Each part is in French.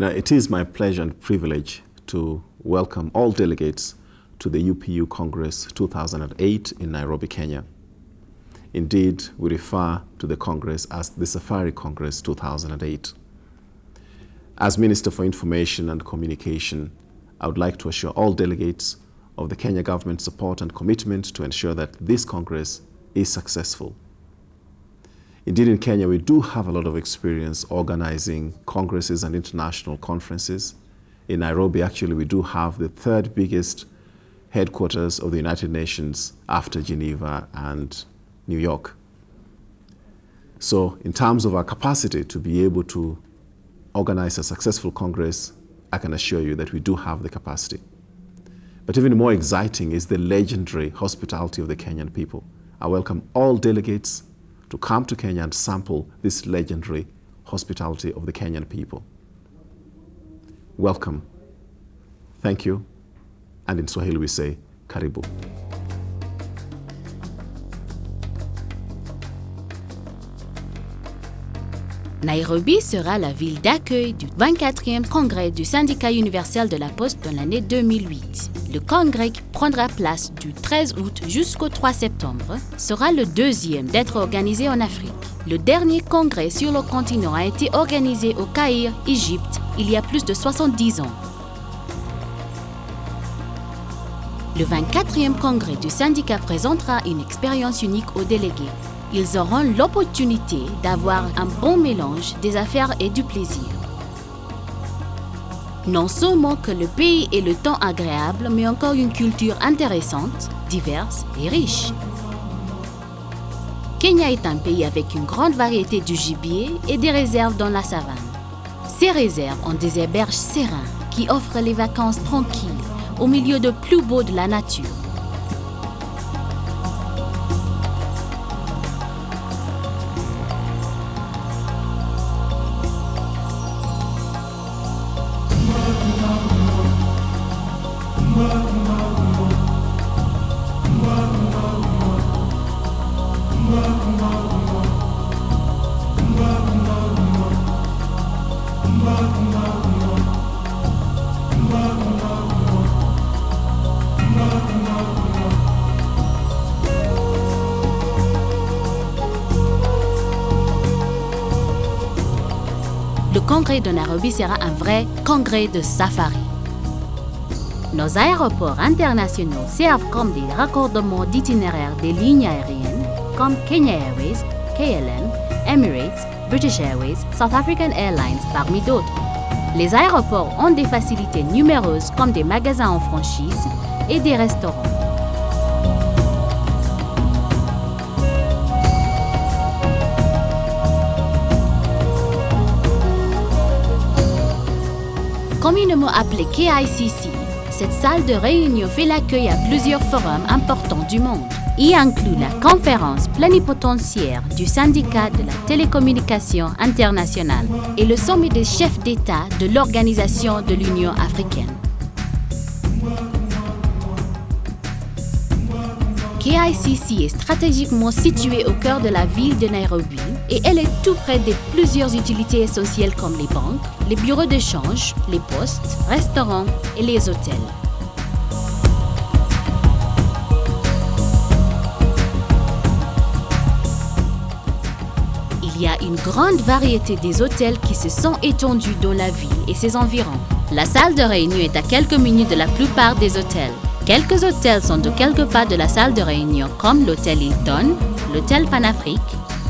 Now, it is my pleasure and privilege to welcome all delegates to the UPU Congress 2008 in Nairobi, Kenya. Indeed, we refer to the Congress as the Safari Congress 2008. As Minister for Information and Communication, I would like to assure all delegates of the Kenya government's support and commitment to ensure that this Congress is successful. Indeed, in Kenya, we do have a lot of experience organizing congresses and international conferences. In Nairobi, actually, we do have the third biggest headquarters of the United Nations after Geneva and New York. So in terms of our capacity to be able to organize a successful Congress, I can assure you that we do have the capacity. But even more exciting is the legendary hospitality of the Kenyan people. I welcome all delegates to come to Kenya and sample this legendary hospitality of the Kenyan people. Welcome. Thank you. And in Swahili we say, karibu. Nairobi sera la ville d'accueil du 24e congrès du Syndicat universel de la Poste dans l'année 2008. Le congrès qui prendra place du 13 août jusqu'au 3 septembre sera le deuxième d'être organisé en Afrique. Le dernier congrès sur le continent a été organisé au Caire, Égypte, il y a plus de 70 ans. Le 24e congrès du syndicat présentera une expérience unique aux délégués. Ils auront l'opportunité d'avoir un bon mélange des affaires et du plaisir. Non seulement que le pays ait le temps agréable, mais encore une culture intéressante, diverse et riche. Kenya est un pays avec une grande variété du gibier et des réserves dans la savane. Ces réserves ont des héberges sereins qui offrent les vacances tranquilles au milieu de plus beau de la nature. Le congrès de Nairobi sera un vrai congrès de safari. Nos aéroports internationaux servent comme des raccordements d'itinéraires des lignes aériennes comme Kenya Airways, KLM, Emirates, British Airways, South African Airlines, parmi d'autres. Les aéroports ont des facilités numéreuses comme des magasins en franchise et des restaurants. Communément appelée KICC, cette salle de réunion fait l'accueil à plusieurs forums importants du monde. Y inclut la conférence plénipotentiaire du syndicat de la télécommunication internationale et le sommet des chefs d'État de l'Organisation de l'Union africaine. KICC est stratégiquement située au cœur de la ville de Nairobi et elle est tout près de plusieurs utilités essentielles comme les banques, les bureaux d'échange, les postes, restaurants et les hôtels. Il y a une grande variété des hôtels qui se sont étendus dans la ville et ses environs. La salle de réunion est à quelques minutes de la plupart des hôtels. Quelques hôtels sont de quelques pas de la salle de réunion comme l'hôtel Hilton, l'hôtel Panafrique,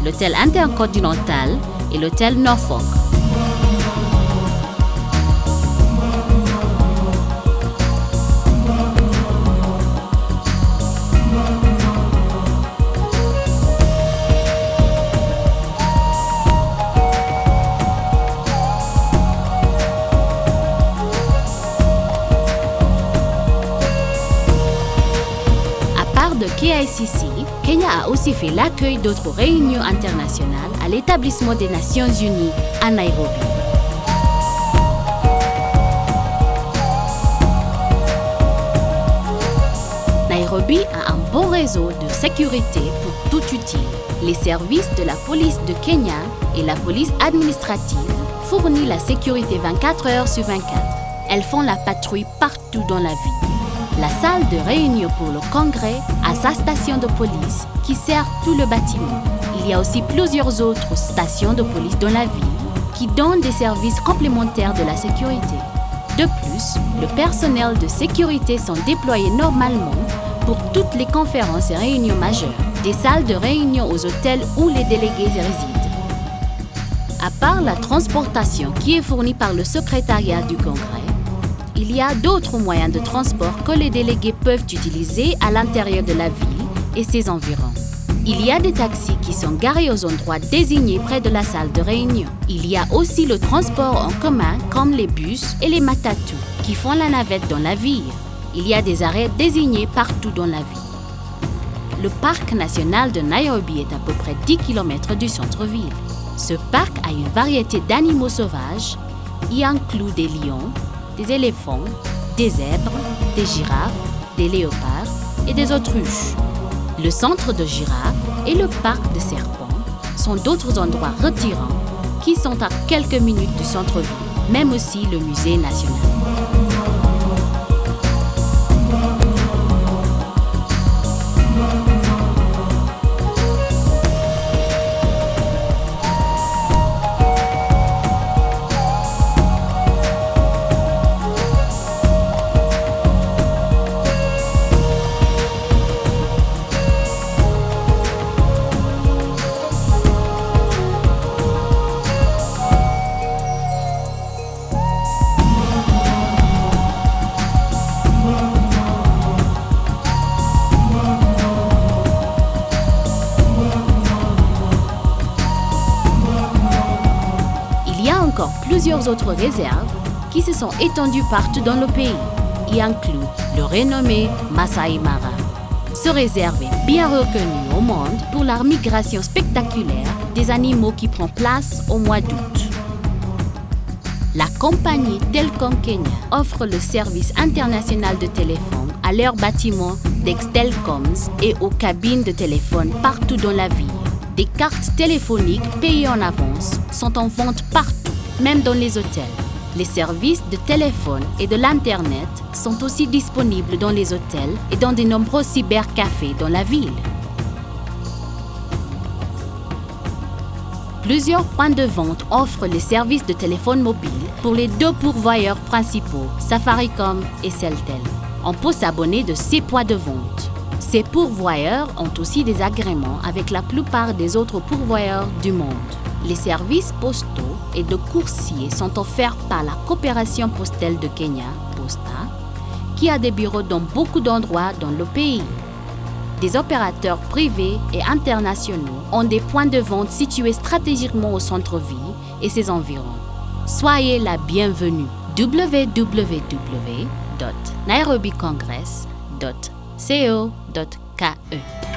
l'hôtel Intercontinental et l'hôtel Norfolk. De KICC, Kenya a aussi fait l'accueil d'autres réunions internationales à l'établissement des Nations Unies à Nairobi. Nairobi a un bon réseau de sécurité pour tout utile. Les services de la police de Kenya et la police administrative fournit la sécurité 24 heures sur 24. Elles font la patrouille partout dans la ville. La salle de réunion pour le congrès a sa station de police qui sert tout le bâtiment. Il y a aussi plusieurs autres stations de police dans la ville qui donnent des services complémentaires de la sécurité. De plus, le personnel de sécurité sont déployés normalement pour toutes les conférences et réunions majeures, des salles de réunion aux hôtels où les délégués résident. À part la transportation qui est fournie par le secrétariat du Congrès, il y a d'autres moyens de transport que les délégués peuvent utiliser à l'intérieur de la ville et ses environs. Il y a des taxis qui sont garés aux endroits désignés près de la salle de réunion. Il y a aussi le transport en commun comme les bus et les matatus qui font la navette dans la ville. Il y a des arrêts désignés partout dans la ville. Le parc national de Nairobi est à peu près 10 km du centre-ville. Ce parc a une variété d'animaux sauvages. Il inclut des lions, des éléphants, des zèbres, des girafes, des léopards et des autruches. Le centre de girafes et le parc de serpents sont d'autres endroits retirants qui sont à quelques minutes du centre-ville, même aussi le musée national. Plusieurs autres réserves qui se sont étendues partout dans le pays y incluent le renommé Masai Mara. Ce réserve est bien reconnu au monde pour la migration spectaculaire des animaux qui prend place au mois d'août. La compagnie Telkom Kenya offre le service international de téléphone à leurs bâtiments d'Extelcoms et aux cabines de téléphone partout dans la ville. Des cartes téléphoniques payées en avance sont en vente partout, même dans les hôtels. Les services de téléphone et de l'Internet sont aussi disponibles dans les hôtels et dans de nombreux cybercafés dans la ville. Plusieurs points de vente offrent les services de téléphone mobile pour les deux pourvoyeurs principaux, Safaricom et Celtel. On peut s'abonner de ces points de vente. Ces pourvoyeurs ont aussi des agréments avec la plupart des autres pourvoyeurs du monde. Les services postaux et de coursiers sont offerts par la Coopération postale de Kenya, Posta, qui a des bureaux dans beaucoup d'endroits dans le pays. Des opérateurs privés et internationaux ont des points de vente situés stratégiquement au centre-ville et ses environs. Soyez la bienvenue. www.nairobicongress.co.ke